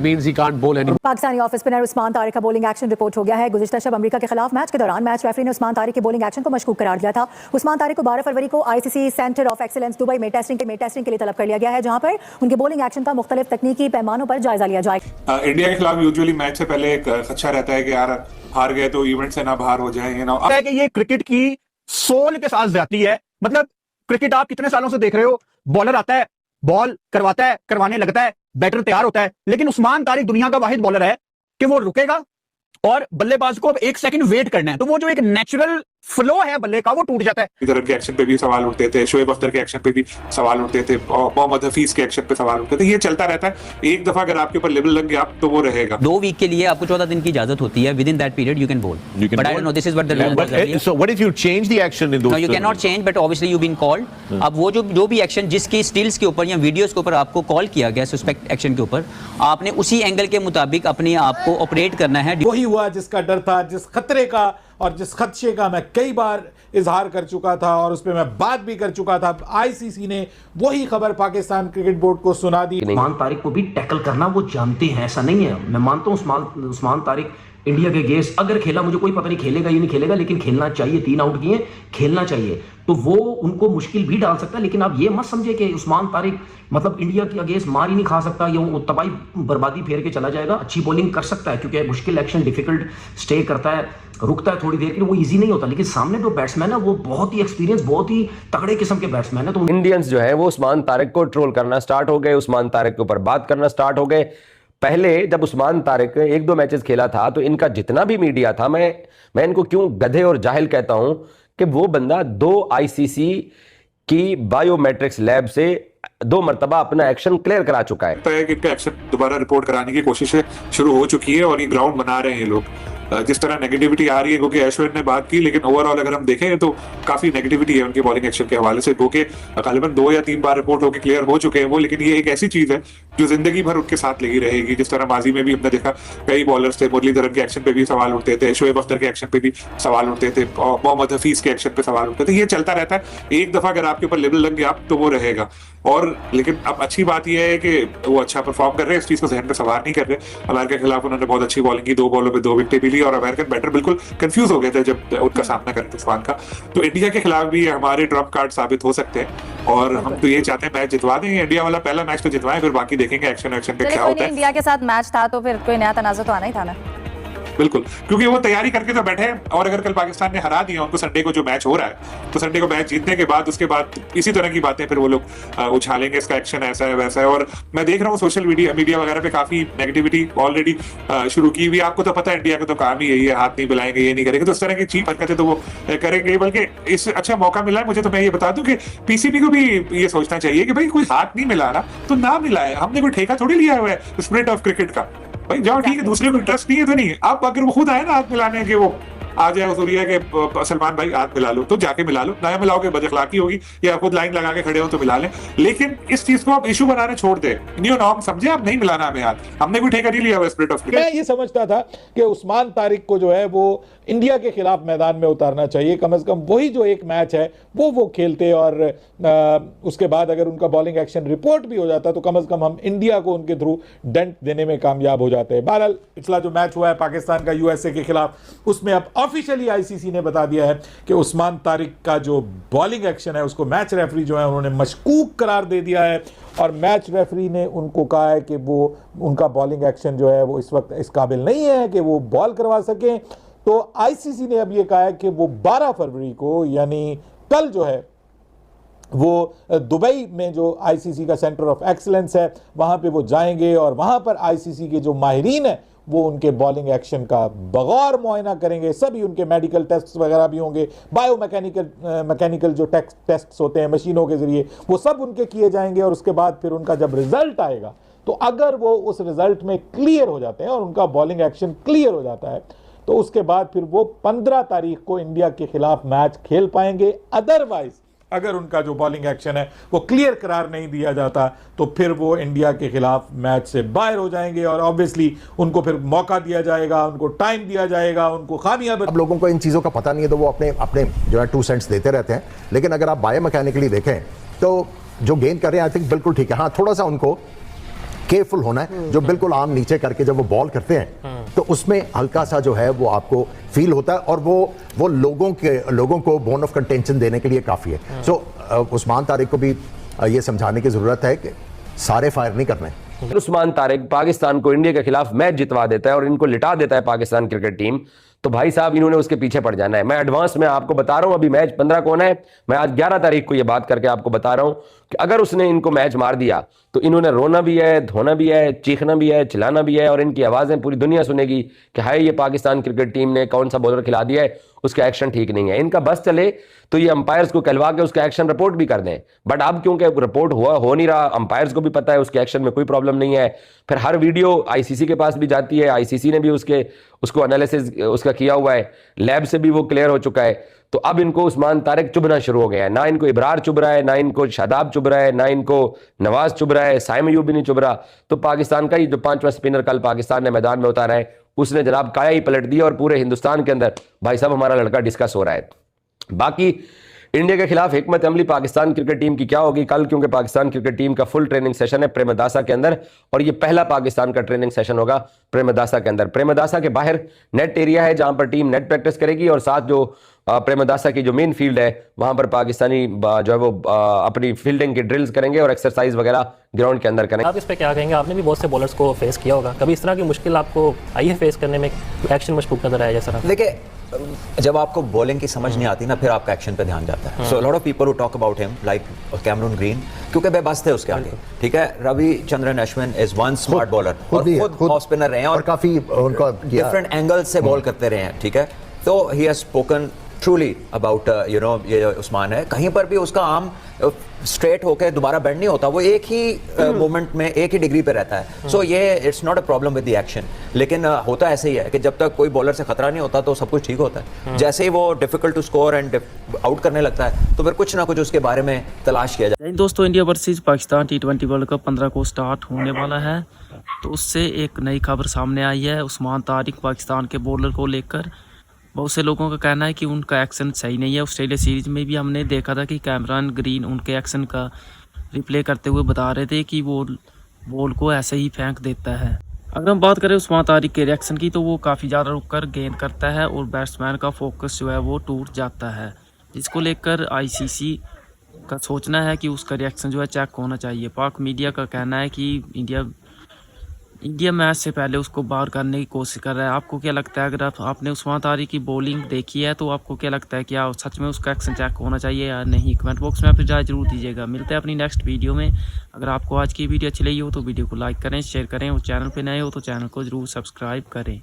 means he can't bowl anymore. Pakistani off spinner Usman Tariq का bowling action report हो गया है। गुज़िश्ता शब अमेरिका के खिलाफ मैच के दौरान मैच रेफरी ने उस्मान तारिक के बॉलिंग एक्शन को मशकूक करार दिया था। उस्मान तारिक को 12 फरवरी को ICC centre of excellence Dubai में टेस्टिंग के लिए तलब कर लिया गया है, जहां पर उनके बॉलिंग एक्शन का मुख्तलिफ तकनीकी पैमानों पर जायजा लिया जाएगा। इंडिया के खिलाफ यूजुअली मैच से पहले एक खदशा रहता है कि यार हार गए तो इवेंट से ना बाहर हो जाए, कि ये क्रिकेट की सोल के साथ जाती है। मतलब क्रिकेट आप कितने सालों से देख रहे हो, बॉलर आता है, बॉल करवाता है, करवाने लगता है, बैटर तैयार होता है, लेकिन उस्मान तारिक दुनिया का वाहिद बॉलर है कि वो रुकेगा और बल्लेबाज को अब 1 सेकंड वेट करना है, तो वो जो एक नेचुरल फ्लो है बल्ले का वो टूट जाता है। इधर के एक्शन पे भी सवाल उठते थे, शोएब अख्तर के एक्शन पे भी सवाल उठते थे, मोहम्मद हफीज के एक्शन पे सवाल उठते थे। ये चलता रहता है। एक दफा अगर आपके ऊपर लेवल लग गया तो वो रहेगा। 2 वीक के लिए आपको 14 दिन की इजाजत होती है। Within that period you can bowl, but I don't know this is what the law was. So what if you change the action in those? No, you cannot change, but obviously you've been called. अब वो जो भी action जिसकी stills के ऊपर या videos के ऊपर आपको कॉल किया गया सस्पेक्ट एक्शन के ऊपर, आपने उसी एंगल के मुताबिक अपने आप को ऑपरेट करना है। वही हुआ जिसका डर था, जिस खतरे का और जिस खदशे का मैं कई बार इजहार कर चुका था और उस पर मैं बात भी कर चुका था। आईसीसी ने वही खबर पाकिस्तान क्रिकेट बोर्ड को सुना दी। उस्मान तारिक को भी टैकल करना वो जानते हैं, ऐसा नहीं है। मैं मानता हूँ उस्मान तारिक इंडिया के अगेंस्ट अगर खेला, मुझे कोई पता नहीं खेलेगा या नहीं खेलेगा, लेकिन खेलना चाहिए। 3 आउट किए, खेलना चाहिए, तो वो उनको मुश्किल भी डाल सकता है। लेकिन आप ये मत समझे कि उस्मान तारिक मतलब इंडिया के अगेंस्ट मार ही नहीं खा सकता या वो तबाही बर्बादी फेर के चला जाएगा। अच्छी बॉलिंग कर सकता है क्योंकि मुश्किल एक्शन डिफिकल्ट स्टे करता है, रुकता है थोड़ी देर के लिए, वो इजी नहीं होता। लेकिन सामने जो बैट्समैन है वो बहुत ही एक्सपीरियंस, बहुत ही तगड़े किस्म के बैट्समैन है। तो इंडियंस जो है वो उस्मान तारिक को ट्रोल करना स्टार्ट हो गए, उस्मान तारिक के ऊपर बात करना स्टार्ट हो गए। पहले जब उस्मान तारिक 1-2 मैचेस खेला था तो इनका जितना भी मीडिया था, मैं इनको क्यों गधे और जाहिल कहता हूं कि वो बंदा 2 आईसीसी की बायोमेट्रिक्स लैब से 2 मरतबा अपना एक्शन क्लियर करा चुका है। कि इनका एक्शन दोबारा रिपोर्ट कराने की कोशिशें शुरू हो चुकी है और ये ग्राउंड बना रहे हैं ये लोग। जिस तरह नेगेटिविटी आ रही है, क्योंकि ऐश्वर्य ने बात की, लेकिन ओवरऑल अगर हम देखें तो काफी नेगेटिविटी है उनके बॉलिंग एक्शन के हवाले से, क्योंकि गालिबन 2 या 3 बार रिपोर्ट होकर क्लियर हो चुके हैं वो। लेकिन ये एक ऐसी चीज है जो जिंदगी भर उनके साथ लगी रहेगी। जिस तरह माजी में भी हमने देखा कई बॉलर्स थे, मुरलीधरन के एक्शन पे भी सवाल उठते थे, शोएब अख्तर के एक्शन पे भी सवाल उठते थे, मोहम्मद हफीज के एक्शन पे सवाल उठते थे। ये चलता रहता है। एक दफा अगर आपके ऊपर लेवल लग गया तो वो रहेगा। और लेकिन अब अच्छी बात यह है कि वो अच्छा परफॉर्म कर रहे हैं, इस चीज को जहन में सवार नहीं कर रहे। अमेरिका के खिलाफ उन्होंने बहुत अच्छी बॉलिंग की, 2 बॉलों पे 2 विकेटें भी ली और अमेरिकन बैटर बिल्कुल कंफ्यूज हो गए थे जब उनका सामना कर रहे थे उस्मान का। तो इंडिया के खिलाफ भी हमारे ट्रम्प कार्ड साबित हो सकते हैं और हम तो ये चाहते हैं मैच जितवा दें। इंडिया वाला पहला मैच तो जितवाएं, फिर बाकी देखेंगे एक्शन पे क्या होता है। इंडिया के साथ मैच था तो फिर कोई नया तनाज़ा तो आना ही था ना। बिल्कुल, क्योंकि वो तैयारी करके तो बैठे हैं। और अगर कल पाकिस्तान ने हरा दिया उनको संडे को जो मैच हो रहा है, तो संडे को मैच जीतने के बाद उसके बाद इसी तरह की बातें फिर वो लोग उछालेंगे, इसका एक्शन ऐसा है वैसा है। और मैं देख रहा हूँ सोशल मीडिया वगैरह पे काफी नेगेटिविटी ऑलरेडी शुरू की हुई। आपको तो पता है इंडिया का तो काम ही यही है, हाथ नहीं मिलाएंगे, ये नहीं करेंगे, तो इस तरह की चीप हरकतें तो वो करेंगे। बल्कि इस अच्छा मौका मिला है मुझे, तो मैं ये बता दूं कि पीसीबी को भी ये सोचना चाहिए कि भाई कोई हाथ नहीं मिलाना तो ना मिलाए। हमने कोई ठेका थोड़ी लिया हुआ है स्पिरिट ऑफ क्रिकेट का। भाई जाओ, ठीक है, दूसरे को इंटरेस्ट नहीं है तो नहीं है। अब अगर वो खुद आए ना हाथ मिलाने के, वो आ जाए सूर्या के सलमान भाई हाथ मिला लो, तो जाके मिला लो। नया मिलाओगे बदअखलाकी होगी, या खुद लाइन लगा के खड़े हो तो मिला लें। लेकिन इस चीज को आप इशू बनाने छोड़ दे। न्यू नॉर्म समझे, आप नहीं मिलाना हमें हाथ। हमने कोई ठेका नहीं लिया हुआ स्पिरिट ऑफ क्रिकेट। मैं ये समझता था कि उस्मान तारिक को जो है वो इंडिया के खिलाफ मैदान में उतारना चाहिए। कम से कम वही जो एक मैच है वो खेलते और उसके बाद अगर उनका बॉलिंग एक्शन रिपोर्ट भी हो जाता तो कम से कम हम इंडिया को उनके थ्रू डेंट देने में कामयाब हो जाते हैं। बहरहाल पिछला जो मैच हुआ है पाकिस्तान का यूएसए के खिलाफ, उसमें अब ऑफिशियली आईसीसी ने बता दिया है कि उस्मान तारिक का जो बॉलिंग एक्शन है उसको मैच रेफरी जो है उन्होंने मशकूक करार दे दिया है। और मैच रेफरी ने उनको कहा है कि वो उनका बॉलिंग एक्शन जो है वो इस वक्त इस काबिल नहीं है कि वो बॉल करवा सकें। तो आईसीसी ने अब ये कहा है कि वो 12 फरवरी को, यानी कल जो है वो दुबई में जो आईसीसी का सेंटर ऑफ एक्सीलेंस है वहाँ पे वो जाएंगे और वहाँ पर आईसीसी के जो माहिरीन है वो उनके बॉलिंग एक्शन का बगौर मुआयना करेंगे। सभी उनके मेडिकल टेस्ट वगैरह भी होंगे, मैकेनिकल जो टेस्ट होते हैं मशीनों के ज़रिए, वो सब उनके किए जाएंगे। और उसके बाद फिर उनका जब रिजल्ट आएगा तो अगर वो उस रिजल्ट में क्लियर हो जाते हैं और उनका बॉलिंग एक्शन क्लियर हो जाता है तो उसके बाद फिर वो 15 तारीख को इंडिया के खिलाफ मैच खेल पाएंगे। अदरवाइज अगर उनका जो बॉलिंग एक्शन है वो क्लियर करार नहीं दिया जाता तो फिर वो इंडिया के खिलाफ मैच से बाहर हो जाएंगे और ऑब्वियसली उनको फिर मौका दिया जाएगा, उनको टाइम दिया जाएगा, उनको खामियां। अब लोगों को इन चीज़ों का पता नहीं है तो वो अपने अपने जो है 2 सेंट्स देते रहते हैं। लेकिन अगर आप बायो मैकेनिकली देखें तो जो गेन कर रहे हैं आई थिंक बिल्कुल ठीक है। हाँ, थोड़ा सा उनको केयरफुल होना है, जो बिल्कुल आम नीचे करके जब वो बॉल करते हैं तो उसमें हल्का सा जो है वो आपको फील होता है और वो लोगों को बोन ऑफ कंटेंशन देने के लिए काफ़ी है। सो उस्मान तारिक को भी ये समझाने की ज़रूरत है कि सारे फायर नहीं करने। उस्मान तारिक पाकिस्तान को इंडिया के खिलाफ मैच जितवा देता है और इनको लिटा देता है पाकिस्तान क्रिकेट टीम, तो भाई साहब इन्होंने उसके पीछे पड़ जाना है। मैं एडवांस में आपको बता रहा हूं, अभी मैच 15 को होना है, मैं आज 11 तारीख को ये बात करके आपको बता रहा हूं कि अगर उसने इनको मैच मार दिया तो इन्होंने रोना भी है, धोना भी है, चीखना भी है, चिल्लाना भी है और इनकी आवाजें पूरी दुनिया सुनेगी कि हाय ये पाकिस्तान क्रिकेट टीम ने कौन सा बॉलर खिला दिया है, उसका एक्शन ठीक नहीं है। इनका बस चले तो ये अंपायर्स को कहलवा के उसका एक्शन रिपोर्ट भी कर दें, बट अब क्योंकि रिपोर्ट हो नहीं रहा, अंपायर्स को भी पता है उसके एक्शन में कोई प्रॉब्लम नहीं है, फिर हर वीडियो आईसीसी के पास भी जाती है, आईसीसी ने भी उसको एनालिसिस उसका किया हुआ है, लैब से भी वो क्लियर हो चुका है। तो अब इनको उस्मान तारिक चुभना शुरू हो गया है, ना इनको इब्रार चुभ रहा है, ना इनको शादाब चुभ रहा है, ना इनको नवाज चुभ रहा है, साइम अयूब भी नहीं चुभ रहा। तो पाकिस्तान का ही जो 5वां स्पिनर कल पाकिस्तान ने मैदान में उतारा है उसने जनाब काया ही पलट दी और पूरे हिंदुस्तान के अंदर भाई साहब हमारा लड़का डिस्कस हो रहा है। बाकी इंडिया के खिलाफ हिकमत अमली पाकिस्तान क्रिकेट टीम की क्या होगी कल, क्योंकि पाकिस्तान क्रिकेट टीम का फुल ट्रेनिंग सेशन है प्रेमदासा के अंदर और ये पहला पाकिस्तान का ट्रेनिंग सेशन होगा प्रेमदासा के अंदर। प्रेमदासा के बाहर नेट एरिया है जहां पर टीम नेट प्रैक्टिस करेगी और साथ जो प्रेमदासा की जो मेन फील्ड है वहां पर पाकिस्तानी जो है वो अपनी फील्डिंग की ड्रिल्स करेंगे और एक्सरसाइज वगैरह ग्राउंड के अंदर करेंगे। आप इस पे क्या कहेंगे? आपने भी बहुत से बॉलर्स को फेस किया होगा, कभी इस तरह की मुश्किल आपको आई है फेस करने में, एक्शन मशकूक नजर आया जैसा? देखिए, जब आपको बॉलिंग की समझ नहीं आती ना फिर आपका एक्शन पे ध्यान जाता है। So lot of people who talk about him like Cameron Green, क्योंकि बेबस थे उसके आगे, ठीक है। Ravichandran Ashwin is one smart bowler और खुद ऑफ स्पिनर रहे हैं और काफी उनका डिफरेंट एंगल से बॉल करते रहे हैं, ठीक है। तो he has spoken truly about you know ये उस्मान है, कहीं पर भी उसका आर्म स्ट्रेट होकर दोबारा बेंड नहीं होता, वो एक ही मोमेंट में एक ही डिग्री पे रहता है। सो ये it's not a problem with the action, लेकिन होता ऐसे ही है कि जब तक कोई बॉलर से खतरा नहीं होता तो सब कुछ ठीक होता है। जैसे ही वो difficult to score and out करने लगता है तो फिर कुछ ना कुछ उसके बारे में तलाश किया जाए। दोस्तों, India versus Pakistan T20 world cup 15 को स्टार्ट होने वाला है, तो उससे एक नई खबर सामने आई है उस्मान तारिक पाकिस्तान के बॉलर को लेकर। बहुत से लोगों का कहना है कि उनका एक्शन सही नहीं है। ऑस्ट्रेलिया सीरीज़ में भी हमने देखा था कि कैमरन ग्रीन उनके एक्शन का रिप्ले करते हुए बता रहे थे कि वो बॉल को ऐसे ही फेंक देता है। अगर हम बात करें उस्मान तारिक के रिएक्शन की, तो वो काफ़ी ज़्यादा रुक कर गेंद करता है और बैट्समैन का फोकस जो है वो टूट जाता है, जिसको लेकर आईसीसी का सोचना है कि उसका रिएक्शन जो है चेक होना चाहिए। पाक मीडिया का कहना है कि इंडिया मैच से पहले उसको बाहर करने की कोशिश कर रहा है। आपको क्या लगता है? अगर आपने उस्मान तारिक की बॉलिंग देखी है तो आपको क्या लगता है, क्या सच में उसका एक्शन चेक होना चाहिए या नहीं? कमेंट बॉक्स में आप राय जरूर दीजिएगा। मिलते हैं अपनी नेक्स्ट वीडियो में। अगर आपको आज की वीडियो अच्छी लगी हो तो वीडियो को लाइक करें, शेयर करें और चैनल पर नए हो तो चैनल को जरूर सब्सक्राइब करें।